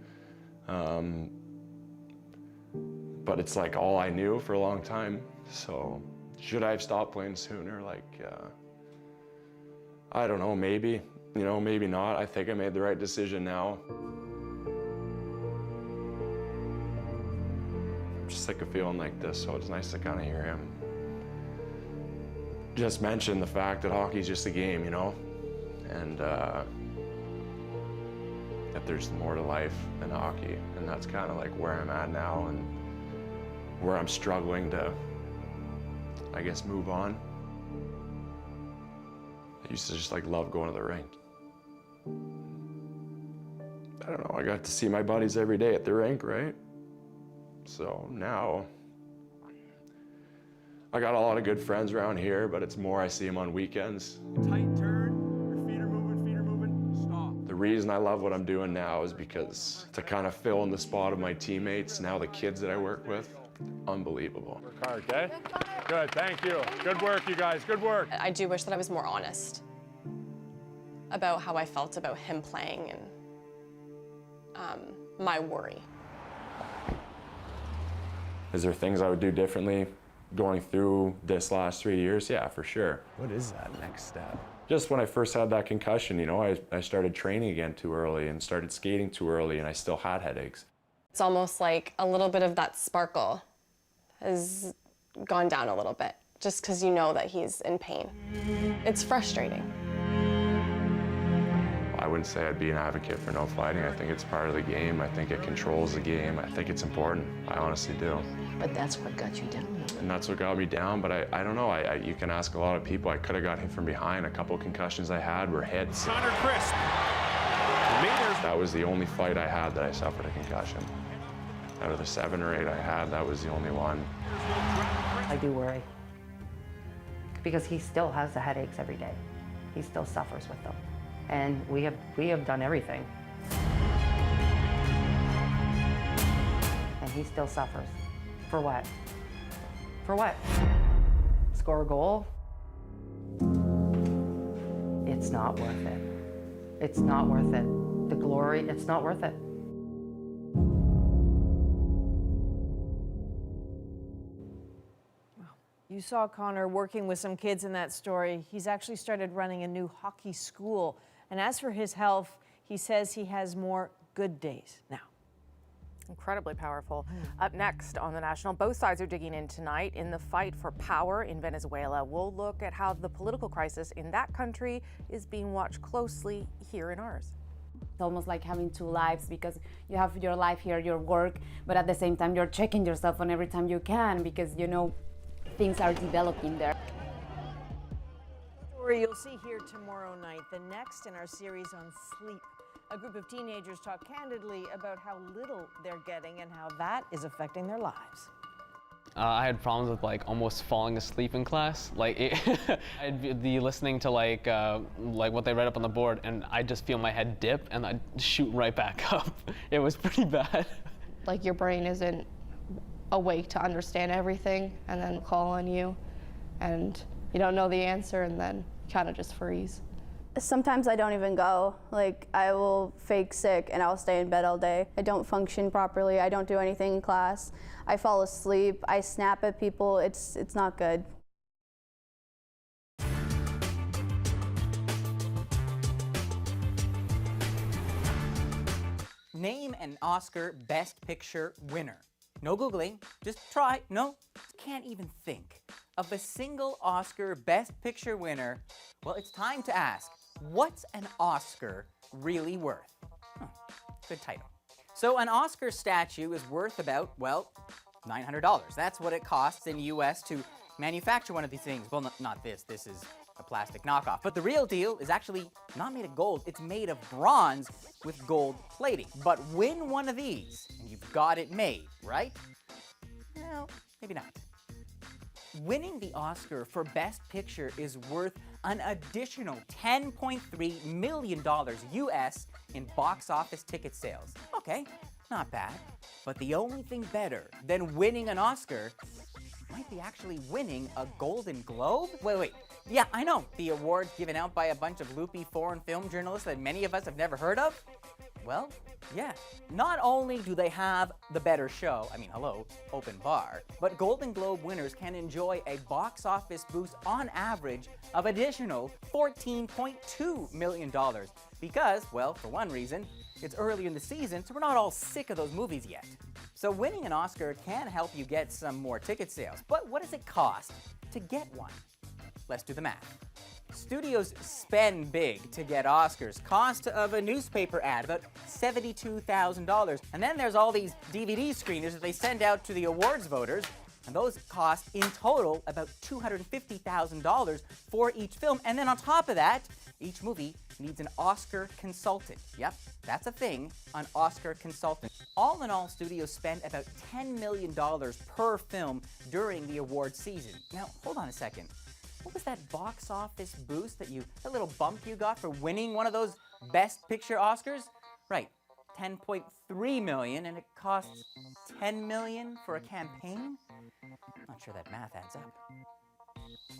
But it's like all I knew for a long time. So should I have stopped playing sooner? Like, I don't know, maybe. You know, maybe not. I think I made the right decision now. I'm just sick of feeling like this, so it's nice to kind of hear him just mention the fact that hockey's just a game, you know? And that there's more to life than hockey. And that's kind of like where I'm at now and where I'm struggling to, I guess, move on. I used to just like love going to the rink. I don't know, I got to see my buddies every day at the rink, right? So now, I got a lot of good friends around here, but it's more I see them on weekends. Tight turn, your feet are moving, stop. The reason I love what I'm doing now is because to kind of fill in the spot of my teammates, now the kids that I work with, unbelievable. Work hard, okay? Good, thank you. Good work, you guys, good work. I do wish that I was more honest about how I felt about him playing, and my worry. Is there things I would do differently going through this last 3 years? Yeah, for sure. What is that next step? Just when I first had that concussion, you know, I started training again too early and started skating too early, and I still had headaches. It's almost like a little bit of that sparkle has gone down a little bit, just because you know that he's in pain. It's frustrating. I wouldn't say I'd be an advocate for no fighting. I think it's part of the game. I think it controls the game. I think it's important. I honestly do. But that's what got you down. And that's what got me down, but I don't know. You can ask a lot of people. I could have got hit from behind. A couple of concussions I had were hits. Connor Crisp. That was the only fight I had that I suffered a concussion. Out of the 7 or 8 I had, that was the only one. I do worry. Because he still has the headaches every day. He still suffers with them. And we have done everything. And he still suffers. For what? For what? Score a goal? It's not worth it. It's not worth it. The glory, it's not worth it. You saw Connor working with some kids in that story. He's actually started running a new hockey school. And as for his health, he says he has more good days now. Incredibly powerful. Up next on The National, both sides are digging in tonight in the fight for power in Venezuela. We'll look at how the political crisis in that country is being watched closely here in ours. It's almost like having two lives, because you have your life here, your work, but at the same time you're checking yourself on every time you can, because you know things are developing there. Story you'll see here tomorrow night, the next in our series on sleep. A group of teenagers talk candidly about how little they're getting and how that is affecting their lives. I had problems with like almost falling asleep in class. I'd be listening to like what they read up on the board, and I'd just feel my head dip and I'd shoot right back up. It was pretty bad. Like your brain isn't awake to understand everything, and then call on you, and you don't know the answer, and then you kind of just freeze. Sometimes I don't even go. Like, I will fake sick and I'll stay in bed all day. I don't function properly. I don't do anything in class. I fall asleep. I snap at people. It's not good. Name an Oscar Best Picture winner. No Googling, just try. No, can't even think of a single Oscar Best Picture winner. Well, it's time to ask, what's an Oscar really worth? Good title. So an Oscar statue is worth about, well, $900. That's what it costs in the US to manufacture one of these things. Well, not this. This is a plastic knockoff. But the real deal is actually not made of gold. It's made of bronze with gold plating. But win one of these, and you've got it made, right? Well, maybe not. Winning the Oscar for Best Picture is worth an additional $10.3 million US in box office ticket sales. Okay, not bad. But the only thing better than winning an Oscar might be actually winning a Golden Globe? Wait. Yeah, I know. The award given out by a bunch of loopy foreign film journalists that many of us have never heard of? Well, yeah. Not only do they have the better show, I mean, hello, open bar, but Golden Globe winners can enjoy a box office boost on average of additional $14.2 million. Because, well, for one reason, it's early in the season, so we're not all sick of those movies yet. So winning an Oscar can help you get some more ticket sales, but what does it cost to get one? Let's do the math. Studios spend big to get Oscars. Cost of a newspaper ad, about $72,000. And then there's all these DVD screeners that they send out to the awards voters, and those cost in total about $250,000 for each film. And then on top of that, each movie needs an Oscar consultant. Yep, that's a thing, an Oscar consultant. All in all, studios spend about $10 million per film during the awards season. Now, hold on a second. What was that box office boost that little bump you got for winning one of those Best Picture Oscars? Right, $10.3 million, and it costs $10 million for a campaign? Not sure that math adds up.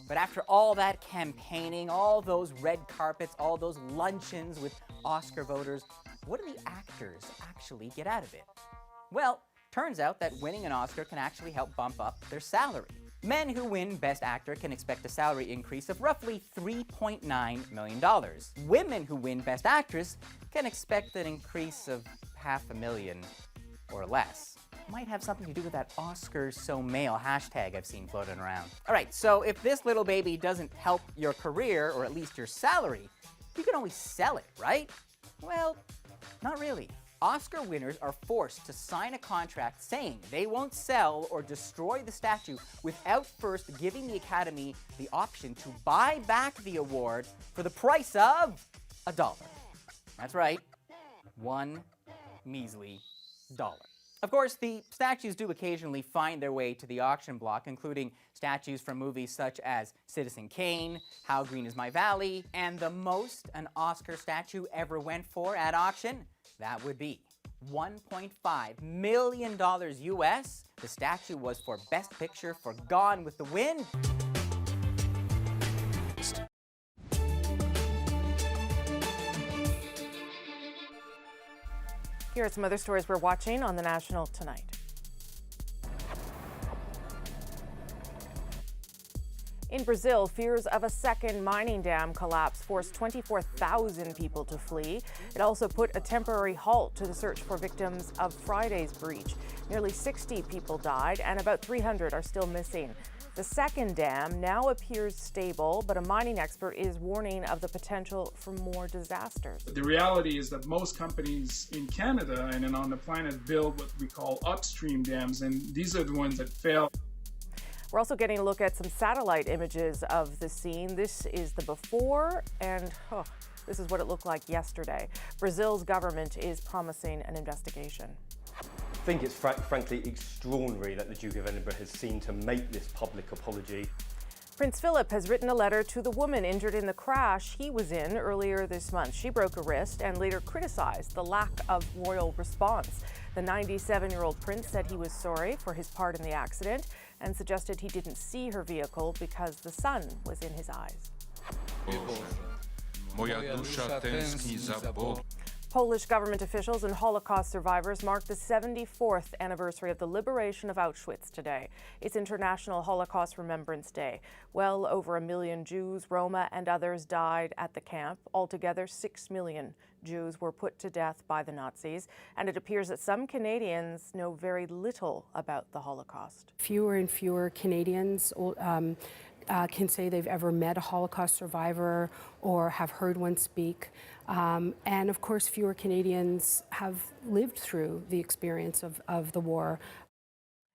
But after all that campaigning, all those red carpets, all those luncheons with Oscar voters, what do the actors actually get out of it? Well, turns out that winning an Oscar can actually help bump up their salary. Men who win Best Actor can expect a salary increase of roughly $3.9 million. Women who win Best Actress can expect an increase of $500,000 or less. Might have something to do with that Oscars so male hashtag I've seen floating around. All right, so if this little baby doesn't help your career, or at least your salary, you can always sell it, right? Well, not really. Oscar winners are forced to sign a contract saying they won't sell or destroy the statue without first giving the Academy the option to buy back the award for the price of $1. That's right, one measly $1. Of course, the statues do occasionally find their way to the auction block, including statues from movies such as Citizen Kane, How Green Is My Valley, and the most an Oscar statue ever went for at auction, that would be $1.5 million US. The statue was for Best Picture for Gone with the Wind. Here are some other stories we're watching on the National tonight. In Brazil, fears of a second mining dam collapse forced 24,000 people to flee. It also put a temporary halt to the search for victims of Friday's breach. Nearly 60 people died and about 300 are still missing. The second dam now appears stable, but a mining expert is warning of the potential for more disasters. The reality is that most companies in Canada and on the planet build what we call upstream dams, and these are the ones that fail. We're also getting a look at some satellite images of the scene. This is the before, and this is what it looked like yesterday. Brazil's government is promising an investigation. I think it's frankly extraordinary that the Duke of Edinburgh has seen to make this public apology. Prince Philip has written a letter to the woman injured in the crash he was in earlier this month. She broke a wrist and later criticized the lack of royal response. The 97-year-old prince said he was sorry for his part in the accident and suggested he didn't see her vehicle because the sun was in his eyes. Polish government officials and Holocaust survivors mark the 74th anniversary of the liberation of Auschwitz today. It's International Holocaust Remembrance Day. Well over 1 million Jews, Roma, and others died at the camp. Altogether, 6 million Jews were put to death by the Nazis, and it appears that some Canadians know very little about the Holocaust. Fewer and fewer Canadians can say they've ever met a Holocaust survivor or have heard one speak. And of course, fewer Canadians have lived through the experience of the war.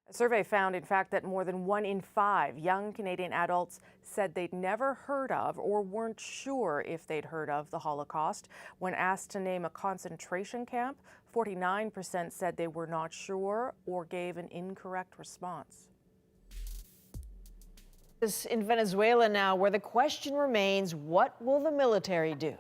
A survey found, in fact, that more than 1 in 5 young Canadian adults said they'd never heard of or weren't sure if they'd heard of the Holocaust. When asked to name a concentration camp, 49% said they were not sure or gave an incorrect response. In Venezuela now, where the question remains, what will the military do?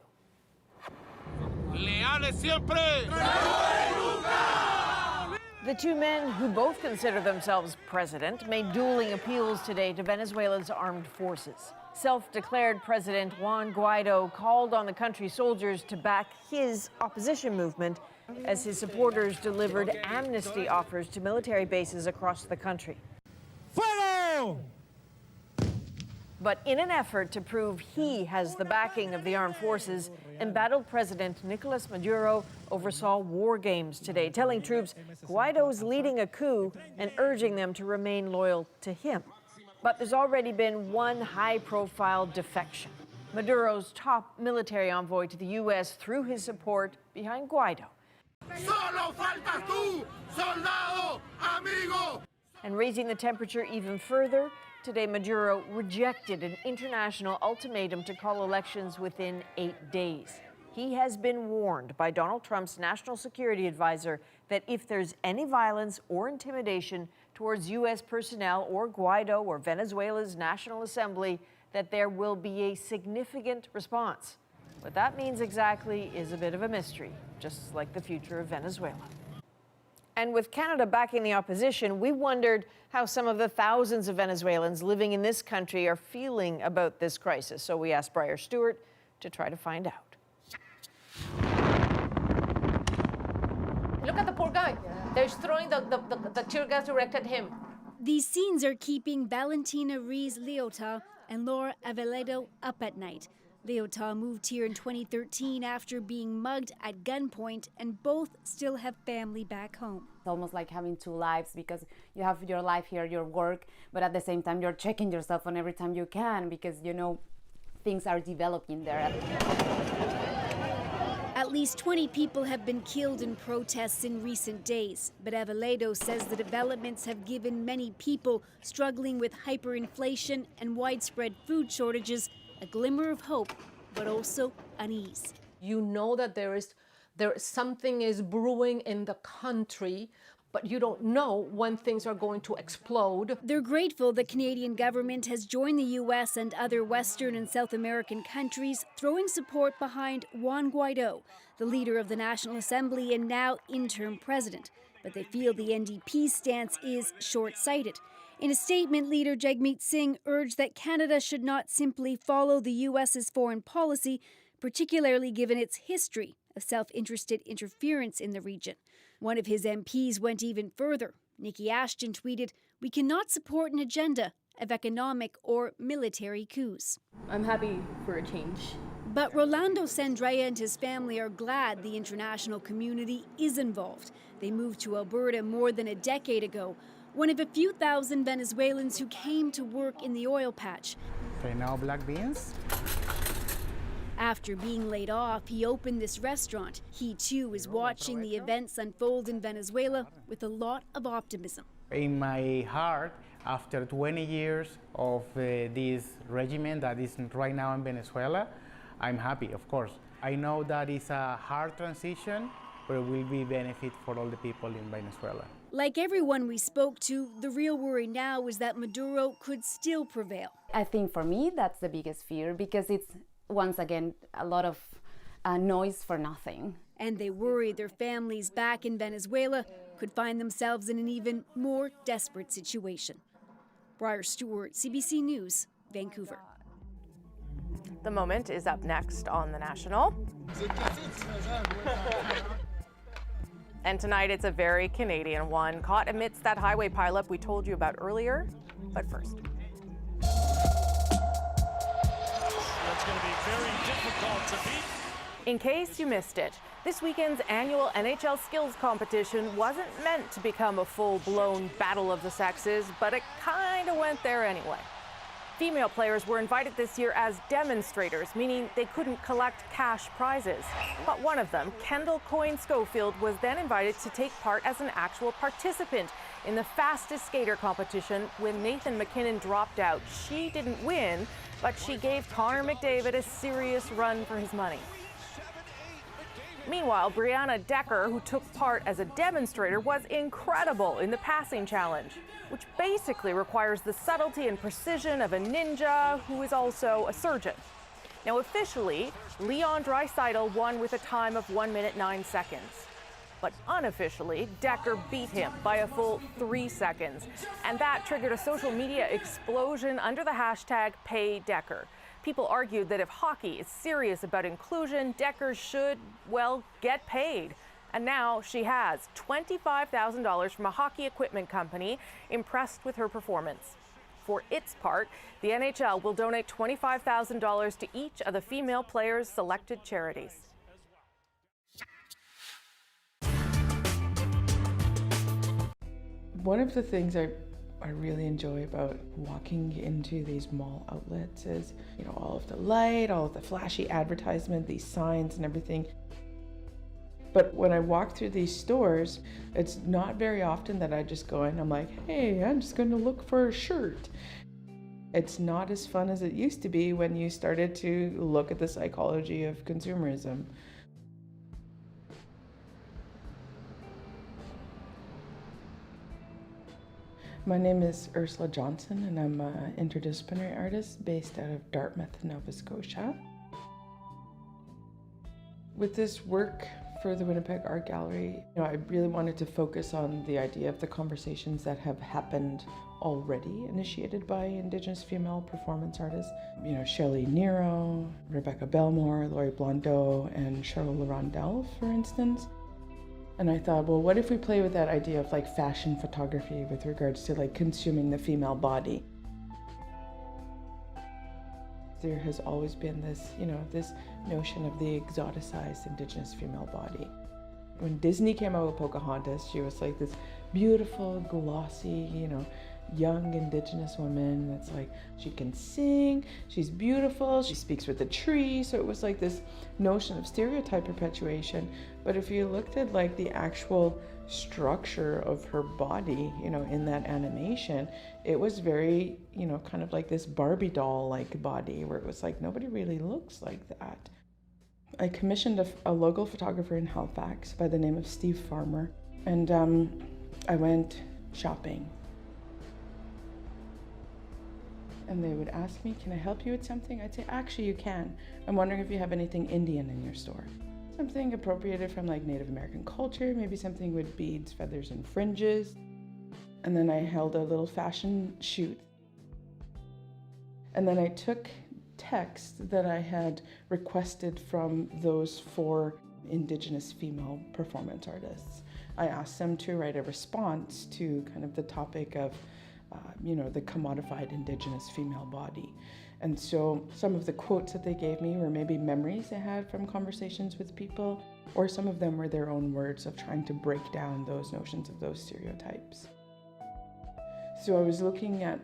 The two men, who both consider themselves president, made dueling appeals today to Venezuela's armed forces. Self-declared President Juan Guaido called on the country's soldiers to back his opposition movement as his supporters delivered amnesty offers to military bases across the country. Fuego! But in an effort to prove he has the backing of the armed forces, embattled President Nicolas Maduro oversaw war games today, telling troops Guaido's leading a coup and urging them to remain loyal to him. But there's already been one high-profile defection. Maduro's top military envoy to the U.S. threw his support behind Guaido. Solo faltas tú, soldado, amigo! And raising the temperature even further, today, Maduro rejected an international ultimatum to call elections within 8 days. He has been warned by Donald Trump's national security advisor that if there's any violence or intimidation towards U.S. personnel or Guaido or Venezuela's National Assembly, that there will be a significant response. What that means exactly is a bit of a mystery, just like the future of Venezuela. And with Canada backing the opposition, we wondered how some of the thousands of Venezuelans living in this country are feeling about this crisis. So we asked Briar Stewart to try to find out. Look at the poor guy. They're throwing the tear gas directed at him. These scenes are keeping Valentina Ruiz Leota and Laura Aveledo up at night. Leota moved here in 2013 after being mugged at gunpoint, and both still have family back home. It's almost like having two lives, because you have your life here, your work, but at the same time you're checking yourself on every time you can, because you know things are developing there. At least 20 people have been killed in protests in recent days, but Aveledo says the developments have given many people struggling with hyperinflation and widespread food shortages a glimmer of hope, but also unease. You know that something is brewing in the country, but you don't know when things are going to explode. They're grateful the Canadian government has joined the U.S. and other Western and South American countries, throwing support behind Juan Guaido, the leader of the National Assembly and now interim president. But they feel the NDP's stance is short-sighted. In a statement, leader Jagmeet Singh urged that Canada should not simply follow the U.S.'s foreign policy, particularly given its history of self-interested interference in the region. One of his MPs went even further. Nikki Ashton tweeted, "We cannot support an agenda of economic or military coups." I'm happy for a change. But Rolando Sandrea and his family are glad the international community is involved. They moved to Alberta more than a decade ago, one of a few thousand Venezuelans who came to work in the oil patch. Okay, now black beans. After being laid off, he opened this restaurant. He too is watching the events unfold in Venezuela with a lot of optimism. In my heart, after 20 years of this regime that is right now in Venezuela, I'm happy, of course. I know that it's a hard transition, but it will be benefit for all the people in Venezuela. Like everyone we spoke to, the real worry now is that Maduro could still prevail. I think for me that's the biggest fear, because it's, once again, a lot of noise for nothing. And they worry their families back in Venezuela could find themselves in an even more desperate situation. Briar Stewart, CBC News, Vancouver. The Moment is up next on The National. And tonight it's a very Canadian one, caught amidst that highway pileup we told you about earlier. But first. That's going to be very difficult to beat. In case you missed it, this weekend's annual NHL skills competition wasn't meant to become a full-blown battle of the sexes, but it kind of went there anyway. Female players were invited this year as demonstrators, meaning they couldn't collect cash prizes. But one of them, Kendall Coyne-Schofield, was then invited to take part as an actual participant in the fastest skater competition when Nathan McKinnon dropped out. She didn't win, but she gave Connor McDavid a serious run for his money. Meanwhile, Brianna Decker, who took part as a demonstrator, was incredible in the passing challenge, which basically requires the subtlety and precision of a ninja who is also a surgeon. Now, officially, Leon Draisaitl won with a time of 1 minute 9 seconds. But unofficially, Decker beat him by a full 3 seconds. And that triggered a social media explosion under the hashtag #PayDecker. People argued that if hockey is serious about inclusion, Decker should, well, get paid. And now she has $25,000 from a hockey equipment company, impressed with her performance. For its part, the NHL will donate $25,000 to each of the female players' selected charities. One of the things I really enjoy about walking into these mall outlets is, you know, all of the light, all of the flashy advertisement, these signs and everything. But when I walk through these stores, it's not very often that I just go in, I'm like, hey, I'm just going to look for a shirt. It's not as fun as it used to be when you started to look at the psychology of consumerism. My name is Ursula Johnson, and I'm an interdisciplinary artist based out of Dartmouth, Nova Scotia. With this work for the Winnipeg Art Gallery, I really wanted to focus on the idea of the conversations that have happened already, initiated by Indigenous female performance artists. Shelley Nero, Rebecca Belmore, Laurie Blondeau, and Cheryl Larondel, for instance. And I thought, well, what if we play with that idea of like fashion photography with regards to like consuming the female body? There has always been this, this notion of the exoticized Indigenous female body. When Disney came out with Pocahontas, she was like this beautiful, glossy, young Indigenous woman that's like, she can sing, she's beautiful, she speaks with the tree. So it was like this notion of stereotype perpetuation. But if you looked at like the actual structure of her body, in that animation, it was very, kind of like this Barbie doll-like body where it was like, nobody really looks like that. I commissioned a local photographer in Halifax by the name of Steve Farmer, and I went shopping. And they would ask me, can I help you with something? I'd say, actually you can. I'm wondering if you have anything Indian in your store. Something appropriated from like Native American culture, maybe something with beads, feathers, and fringes. And then I held a little fashion shoot. And then I took text that I had requested from those 4 Indigenous female performance artists. I asked them to write a response to kind of the topic of the commodified Indigenous female body. And so some of the quotes that they gave me were maybe memories they had from conversations with people, or some of them were their own words of trying to break down those notions of those stereotypes. So I was looking at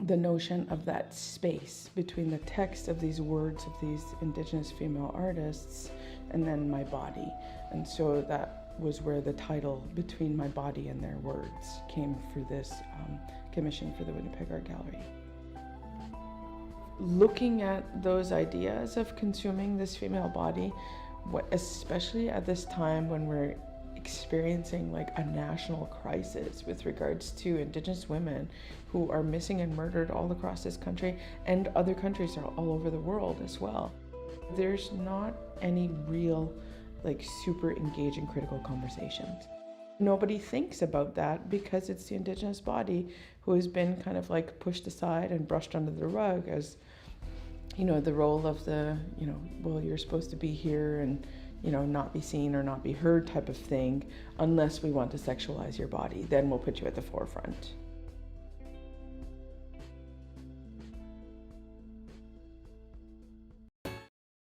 the notion of that space between the text of these words of these Indigenous female artists and then my body. And so that was where the title Between My Body and Their Words came for this commission for the Winnipeg Art Gallery. Looking at those ideas of consuming this female body, especially at this time when we're experiencing like a national crisis with regards to Indigenous women who are missing and murdered all across this country, and other countries are all over the world as well. There's not any real like super engaging critical conversations. Nobody thinks about that because it's the Indigenous body who has been kind of like pushed aside and brushed under the rug as, the role of the, well, you're supposed to be here and, not be seen or not be heard type of thing, unless we want to sexualize your body. Then we'll put you at the forefront.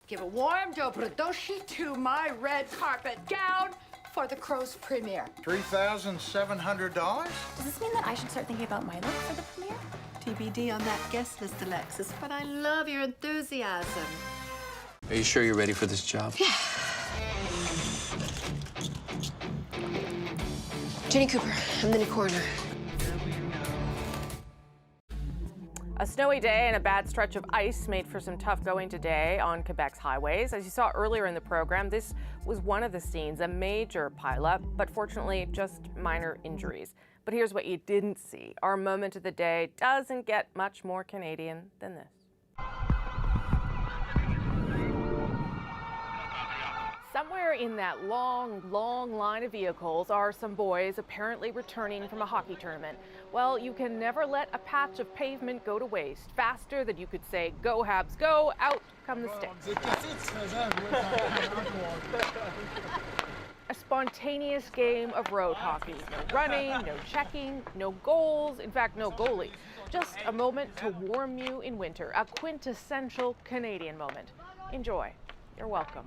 Give a warm dobradoshi to my red carpet gown for the Crow's premiere. $3,700? Does this mean that I should start thinking about my look for the premiere? TBD on that guest list, Alexis, but I love your enthusiasm. Are you sure you're ready for this job? Yeah. Jenny Cooper, I'm the new coroner. A snowy day and a bad stretch of ice made for some tough going today on Quebec's highways. As you saw earlier in the program, this was one of the scenes, a major pileup, but fortunately just minor injuries. But here's what you didn't see. Our moment of the day doesn't get much more Canadian than this. Somewhere in that long line of vehicles are some boys apparently returning from a hockey tournament. Well, you can never let a patch of pavement go to waste. Faster than you could say, go Habs, go, out come the sticks. A spontaneous game of road hockey. No running, no checking, no goals, in fact, no goalie. Just a moment to warm you in winter, a quintessential Canadian moment. Enjoy. You're welcome.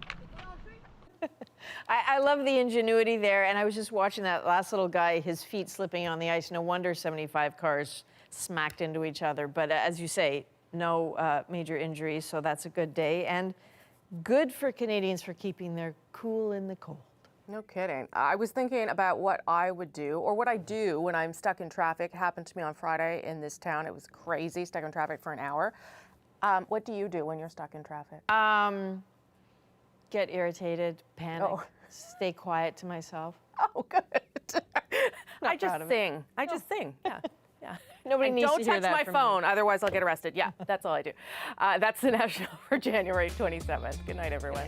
I love the ingenuity there, and I was just watching that last little guy, his feet slipping on the ice. No wonder 75 cars smacked into each other. But as you say, no major injuries, so that's a good day. And good for Canadians for keeping their cool in the cold. No kidding. I was thinking about what I would do, or what I do when I'm stuck in traffic. It happened to me on Friday in this town. It was crazy, stuck in traffic for an hour. What do you do when you're stuck in traffic? Get irritated, panic, stay quiet to myself. Oh, good. I just sing. I just sing. Yeah. Yeah. Nobody and needs don't to hear touch that my from phone, me. otherwise I'll get arrested. Yeah, that's all I do. That's the National for January 27th. Good night, everyone.